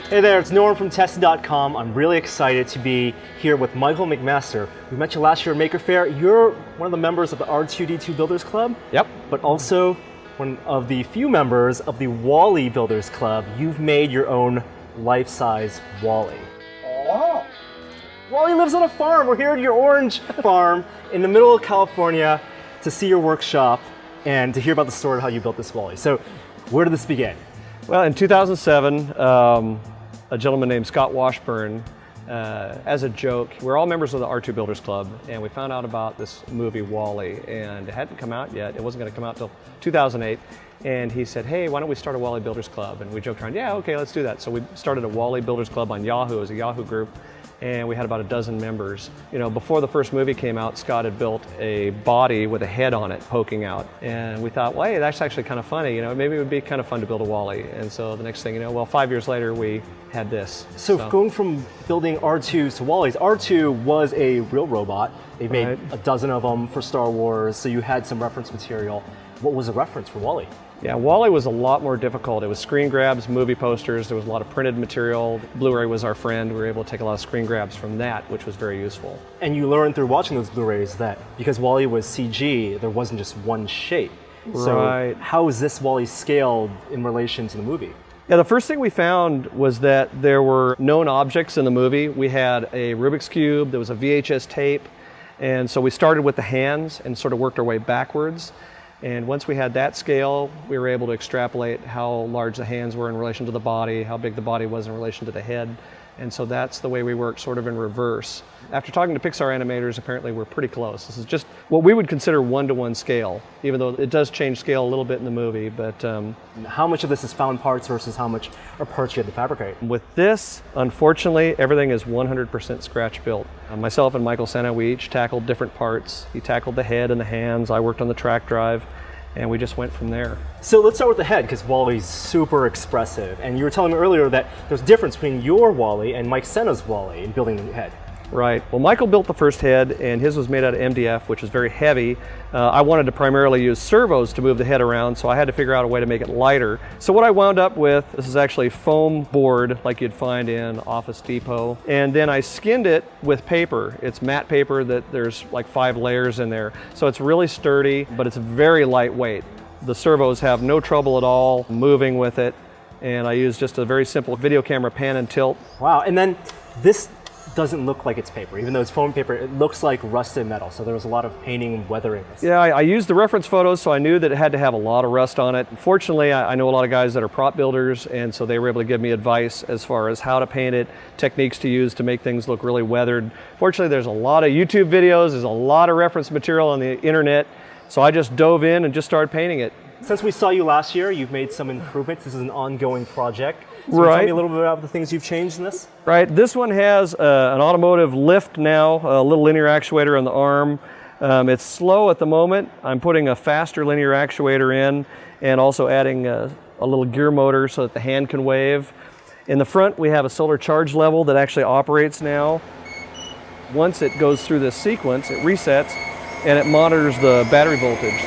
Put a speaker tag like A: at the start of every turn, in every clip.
A: Hey there, it's Norm from Tested.com. I'm really excited to be here with Michael McMaster. We met you last year at Maker Faire. You're one of the members of the R2D2 Builders Club.
B: Yep.
A: But also one of the few members of the Wall-E Builders Club. You've made your own life-size Wall-E. Oh. Wall-E lives on a farm. We're here at your orange farm in the middle of California to see your workshop and to hear about the story of how you built this Wall-E. So where did this begin?
B: Well, in 2007, a gentleman named Scott Washburn, as a joke, we're all members of the R2 Builders Club, and we found out about this movie Wall-E, and it hadn't come out yet. It wasn't going to come out till 2008, and he said, hey, why don't we start a Wall-E Builders Club? And we joked around, yeah, okay, let's do that. So we started a Wall-E Builders Club on Yahoo as a Yahoo group, and we had about a dozen members. You know, before the first movie came out, Scott had built a body with a head on it poking out. And we thought, well, hey, that's actually kind of funny. You know, maybe it would be kind of fun to build a Wall-E. And so the next thing you know, well, 5 years later, we had this.
A: So going from building R2s to Wall-Es, R2 was a real robot. They made a dozen of them for Star Wars, so you had some reference material. What was the reference for Wall-E?
B: Yeah, Wall-E was a lot more difficult. It was screen grabs, movie posters, there was a lot of printed material. Blu-ray was our friend. We were able to take a lot of screen grabs from that, which was very useful. And
A: you learned through watching those Blu-rays that because Wall-E was CG, there wasn't just one shape.
B: Right.
A: So how is this Wall-E scaled in relation to the movie?
B: Yeah, the first thing we found was that there were known objects in the movie. We had a Rubik's Cube, there was a VHS tape, and so we started with the hands and sort of worked our way backwards. And once we had that scale, we were able to extrapolate how large the hands were in relation to the body, how big the body was in relation to the head. And so that's the way we worked, sort of in reverse. After talking to Pixar animators, apparently we're pretty close. This is just what we would consider one-to-one scale, even though it does change scale a little bit in the movie. But
A: how much of this is found parts versus how much are parts you had to fabricate?
B: With this, unfortunately, everything is 100% scratch built. Myself and Michael Senna, we each tackled different parts. He tackled the head and the hands. I worked on the track drive. And we just went from there.
A: So let's start with the head, because Wall-E's super expressive. And you were telling me earlier that there's a difference between your Wall-E and Mike Senna's Wall-E in building the head.
B: Right. Well, Michael built the first head, and his was made out of MDF, which is very heavy. I wanted to primarily use servos to move the head around, so I had to figure out a way to make it lighter. So what I wound up with, this is actually foam board like you'd find in Office Depot, and then I skinned it with paper. It's matte paper that there's like 5 layers in there. So it's really sturdy, but it's very lightweight. The servos have no trouble at all moving with it, and I use just a very simple video camera pan and tilt.
A: Wow, and then this doesn't look like it's paper. Even though it's foam paper, it looks like rusted metal. So there was a lot of painting and weathering this.
B: Yeah, I used the reference photos, so I knew that it had to have a lot of rust on it. Fortunately, I know a lot of guys that are prop builders, and so they were able to give me advice as far as how to paint it, techniques to use to make things look really weathered. Fortunately, there's a lot of YouTube videos, there's a lot of reference material on the internet, so I just dove in and just started painting it.
A: Since we saw you last year, you've made some improvements. This is an ongoing project. So
B: right.
A: Tell me a little bit about the things you've changed in this.
B: Right. This one has an automotive lift now, a little linear actuator on the arm. It's slow at the moment. I'm putting a faster linear actuator in and also adding a little gear motor so that the hand can wave. In the front, we have a solar charge level that actually operates now. Once it goes through this sequence, it resets and it monitors the battery voltage.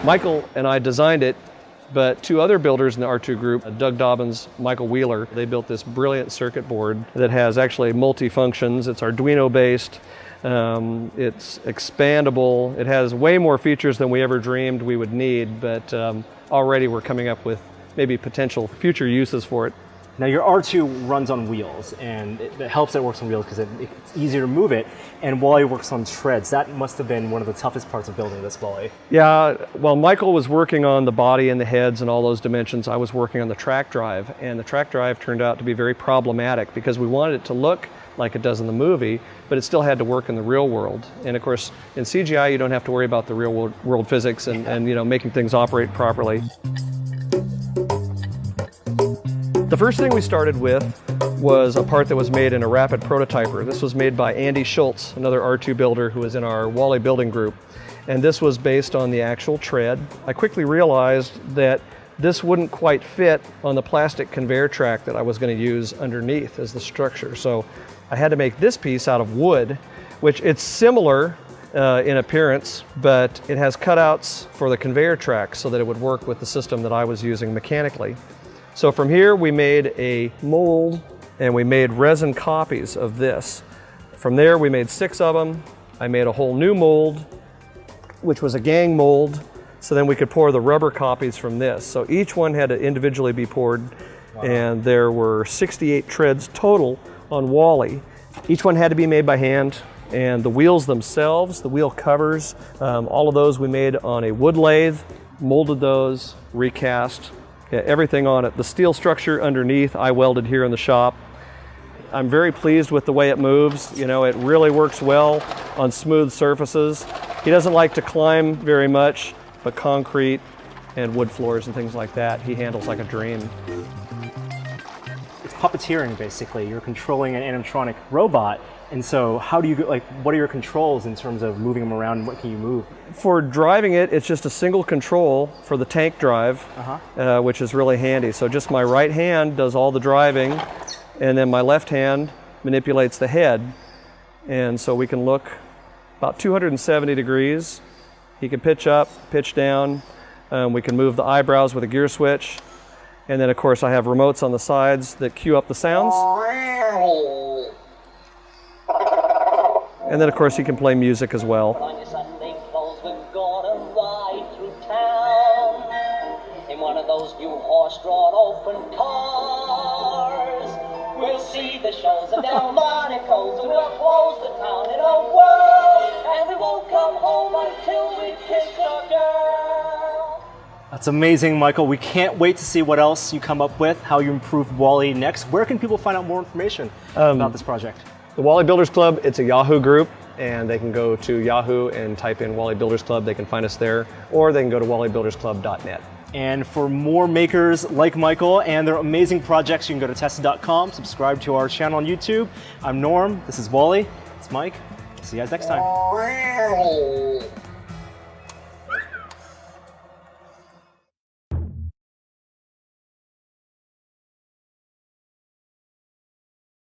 B: Michael and I designed it, but 2 other builders in the R2 group, Doug Dobbins, Michael Wheeler, they built this brilliant circuit board that has actually multi-functions. It's Arduino based, it's expandable, it has way more features than we ever dreamed we would need, but already we're coming up with maybe potential future uses for it.
A: Now your R2 runs on wheels, and it helps that it works on wheels because it's easier to move it, and Wall-E works on treads. That must have been one of the toughest parts of building this Wall-E.
B: Yeah, well, Michael was working on the body and the heads and all those dimensions. I was working on the track drive, and the track drive turned out to be very problematic because we wanted it to look like it does in the movie, but it still had to work in the real world. And of course, in CGI, you don't have to worry about the real world physics and you know, making things operate properly. The first thing we started with was a part that was made in a rapid prototyper. This was made by Andy Schultz, another R2 builder who was in our Wall-E building group. And this was based on the actual tread. I quickly realized that this wouldn't quite fit on the plastic conveyor track that I was going to use underneath as the structure. So I had to make this piece out of wood, which it's similar, in appearance, but it has cutouts for the conveyor track so that it would work with the system that I was using mechanically. So from here we made a mold and we made resin copies of this. From there we made 6 of them. I made a whole new mold, which was a gang mold, so then we could pour the rubber copies from this. So each one had to individually be poured. Wow. And there were 68 treads total on Wally. Each one had to be made by hand, and the wheels themselves, the wheel covers, all of those we made on a wood lathe, molded those, recast, everything on it. The steel structure underneath I welded here in the shop. I'm very pleased with the way it moves. You know, it really works well on smooth surfaces. He doesn't like to climb very much, but concrete and wood floors and things like that, he handles like a dream.
A: It's puppeteering, basically. You're controlling an animatronic robot, and so how do you, like, what are your controls in terms of moving them around, and what can you move?
B: For driving it, it's just a single control for the tank drive, which is really handy. So just my right hand does all the driving, and then my left hand manipulates the head. And so we can look about 270 degrees. He can pitch up, pitch down. We can move the eyebrows with a gear switch. And then of course I have remotes on the sides that cue up the sounds. And then of course he can play music as well. In one of those new horse-drawn open cars, we'll see the shows of Delmonico's, and we'll close the town in a whirl, and we won't come home until we kiss a girl.
A: That's amazing, Michael. We can't wait to see what else you come up with, how you improve Wally next. Where can people find out more information about this project?
B: The Wally Builders Club, it's a Yahoo group, and they can go to Yahoo and type in Wally Builders Club. They can find us there, or they can go to wallybuildersclub.net.
A: And for more makers like Michael and their amazing projects, you can go to tested.com, subscribe to our channel on YouTube. I'm Norm, this is Wally, it's Mike. See you guys next time.